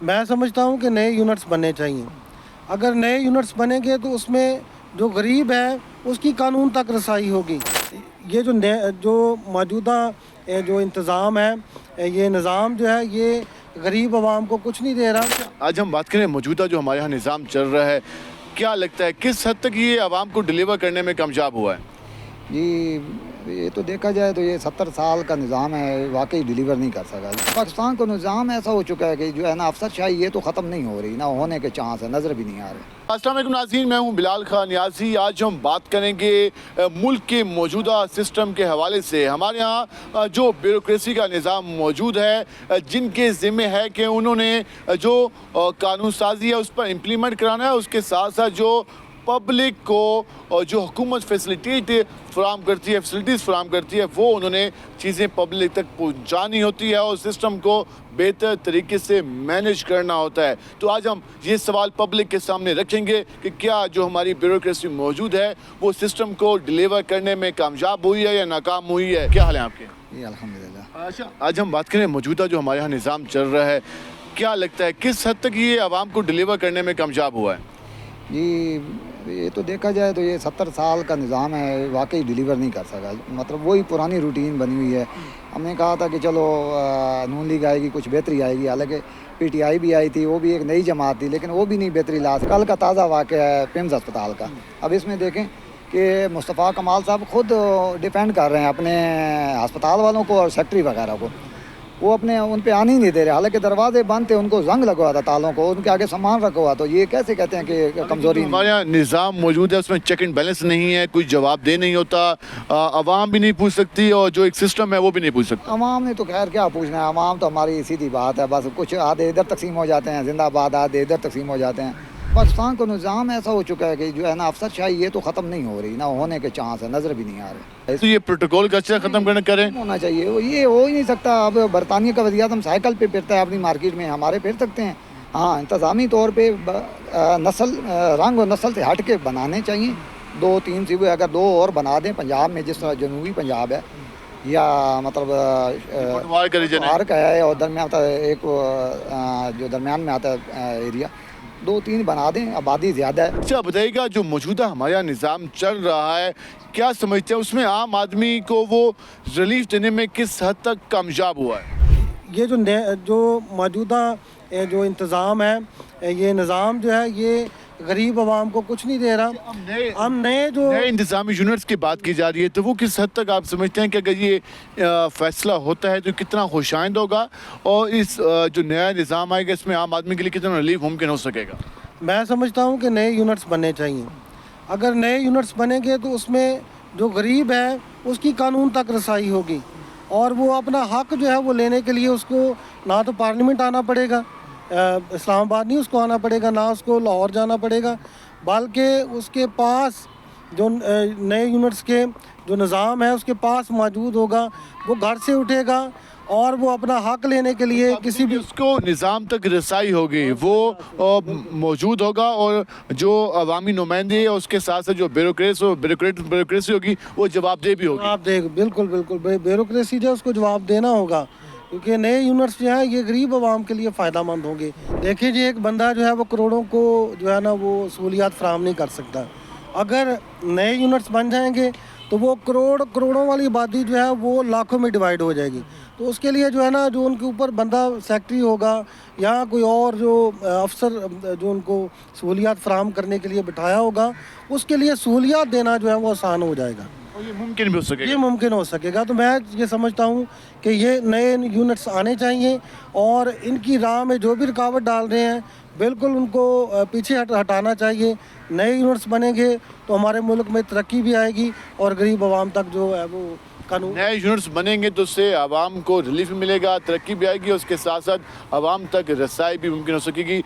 मैं समझता हूँ कि नए यूनिट्स बनने चाहिए। अगर नए यूनिट्स बनेंगे तो उसमें जो गरीब है उसकी कानून तक रसाई होगी। ये जो मौजूदा जो इंतज़ाम है, ये निज़ाम जो है ये गरीब आवाम को कुछ नहीं दे रहा। आज हम बात करें मौजूदा जो हमारे यहाँ निज़ाम चल रहा है, क्या लगता है किस हद तक ये आवाम को डिलीवर करने में कामयाब हुआ है? जी, ये तो देखा जाए तो ये 70 साल का निज़ाम है, वाकई डिलीवर नहीं कर सका। पाकिस्तान का निज़ाम ऐसा हो चुका है कि जो है ना अफसरशाही ये तो ख़त्म नहीं हो रही, ना होने के चांस है, नज़र भी नहीं आ रहे। अस्सलाम वालेकुम नाज़रीन, मैं हूं बिलाल खान नियाज़ी। आज हम बात करेंगे मुल्क के मौजूदा सिस्टम के हवाले से। हमारे यहाँ जो ब्यूरोक्रेसी का निज़ाम मौजूद है, जिनके ज़िम्मे है कि उन्होंने जो कानून साजी है उस पर इम्प्लीमेंट कराना है, उसके साथ साथ जो पब्लिक को जो हुकूमत फैसिलिटीज़ फराम करती है वो उन्होंने चीज़ें पब्लिक तक पहुंचानी होती है और सिस्टम को बेहतर तरीके से मैनेज करना होता है। तो आज हम ये सवाल पब्लिक के सामने रखेंगे कि क्या जो हमारी ब्यूरोक्रेसी मौजूद है वो सिस्टम को डिलीवर करने में कामयाब हुई है या नाकाम हुई है। क्या हाल है आपके? ये अल्हम्दुलिल्लाह। अच्छा, आज हम बात करें मौजूदा जो हमारे यहाँ निज़ाम चल रहा है, क्या लगता है किस हद तक ये आवाम को डिलीवर करने में कामयाब हुआ है? जी, ये तो देखा जाए तो ये 70 साल का निज़ाम है, वाकई डिलीवर नहीं कर सका। मतलब वही पुरानी रूटीन बनी हुई है। हमने कहा था कि चलो नून लीग आएगी, कुछ बेहतरी आएगी, हालांकि पीटीआई भी आई थी, वो भी एक नई जमात थी, लेकिन वो भी नहीं बेहतरी ला सकी। कल का ताज़ा वाक़या है पिम्स अस्पताल का। अब इसमें देखें कि मुस्तफ़ा कमाल साहब खुद डिफेंड कर रहे हैं अपने अस्पताल वालों को और सेक्रेटरी वगैरह को। वो अपने उन पे आने ही नहीं दे रहे, हालांकि दरवाजे बंद थे, उनको जंग लगा था तालों को, उनके आगे सामान रखा हुआ। तो ये कैसे कहते हैं कि कमज़ोरी? हमारे यहाँ निज़ाम मौजूद है, उसमें चेक एंड बैलेंस नहीं है, कोई जवाबदेह नहीं होता, आवाम भी नहीं पूछ सकती और जो एक सिस्टम है वो भी नहीं पूछ सकता। अवाम ने तो खैर क्या पूछना है, अवाम तो हमारी सीधी बात है, बस कुछ आधे इधर तकसीम हो जाते हैं जिंदाबाद, आधे इधर तकसीम हो जाते हैं। पाकिस्तान का निज़ाम ऐसा हो चुका है कि जो है ना अफसरशाही ये तो ख़त्म नहीं हो रही, ना होने के चांस है, नज़र भी नहीं आ रहे। तो ये प्रोटोकॉल कल्चर खत्म करना करें होना चाहिए, वो ये हो ही नहीं सकता। अब बरतानिया का वज़ीर-ए-आज़म साइकिल पे फिरता है अपनी मार्केट में, हमारे फिर सकते हैं? हाँ, इंतज़ामी तौर पे नस्ल रंग और नस्ल से हट के बनाने चाहिए। 2-3 सूबे अगर 2 और बना दें पंजाब में, जिस तरह जनूबी पंजाब है या मतलब बाहर का है और दरमियान एक जो दरमियान में आता है एरिया, 2-3 बना दें, आबादी ज़्यादा है। अच्छा बताइएगा, जो मौजूदा हमारे यहाँ निज़ाम चल रहा है, क्या समझते हैं उसमें आम आदमी को वो रिलीफ देने में किस हद तक कामयाब हुआ है? ये जो मौजूदा जो इंतज़ाम है, ये निज़ाम जो है ये गरीब आवाम को कुछ नहीं दे रहा। हम नए इंतज़ामी यूनिट्स की बात की जा रही है, तो वो किस हद तक आप समझते हैं कि अगर ये फैसला होता है तो कितना खुशाइंद होगा और इस जो नया निज़ाम आएगा इसमें आम आदमी के लिए कितना रिलीफ मुमकिन हो सकेगा? मैं समझता हूँ कि नए यूनिट्स बनने चाहिए। अगर नए यूनिट्स बनेंगे तो उसमें जो गरीब है उसकी कानून तक रसाई होगी और वो अपना हक जो है वो लेने के लिए उसको ना तो पार्लियामेंट आना पड़ेगा, इस्लामाबाद नहीं उसको आना पड़ेगा, ना उसको लाहौर जाना पड़ेगा, बल्कि उसके पास जो नए यूनिट्स के जो निज़ाम है उसके पास मौजूद होगा। वो घर से उठेगा और वो अपना हक लेने के लिए किसी भी उसको निज़ाम तक रसाई होगी, वो मौजूद होगा और जो अवामी नुमाइंदे है उसके साथ साथ जो ब्यूरोक्रेसी होगी वो जवाबदेह भी होगी। जवाबदेह, बिल्कुल बिल्कुल, ब्यूरोक्रेसी जो है उसको जवाब देना होगा, क्योंकि नए यूनिट्स जो हैं ये गरीब आवाम के लिए फ़ायदा मंद होंगे। देखिए जी, एक बंदा जो है वो करोड़ों को जो है ना वो सहूलियात फराहम नहीं कर सकता। अगर नए यूनिट्स बन जाएंगे तो वो करोड़ों वाली आबादी जो है वो लाखों में डिवाइड हो जाएगी। तो उसके लिए जो है ना जो उनके ऊपर बंदा सेक्रेटरी होगा या कोई और जो अफसर जो उनको सहूलियात फराहम करने के लिए बिठाया होगा, उसके लिए सहूलियात देना जो है वो आसान हो जाएगा। ये मुमकिन भी हो सकेगा। ये मुमकिन हो सकेगा। तो मैं ये समझता हूँ कि ये नए यूनिट्स आने चाहिए और इनकी राह में जो भी रुकावट डाल रहे हैं बिल्कुल उनको पीछे हटाना चाहिए। नए यूनिट्स बनेंगे तो हमारे मुल्क में तरक्की भी आएगी और गरीब आवाम तक जो है वो कानून। नए यूनिट्स बनेंगे तो उससे आवाम को रिलीफ भी मिलेगा, तरक्की भी आएगी, उसके साथ साथ आवाम तक रसाई भी मुमकिन हो सकेगी।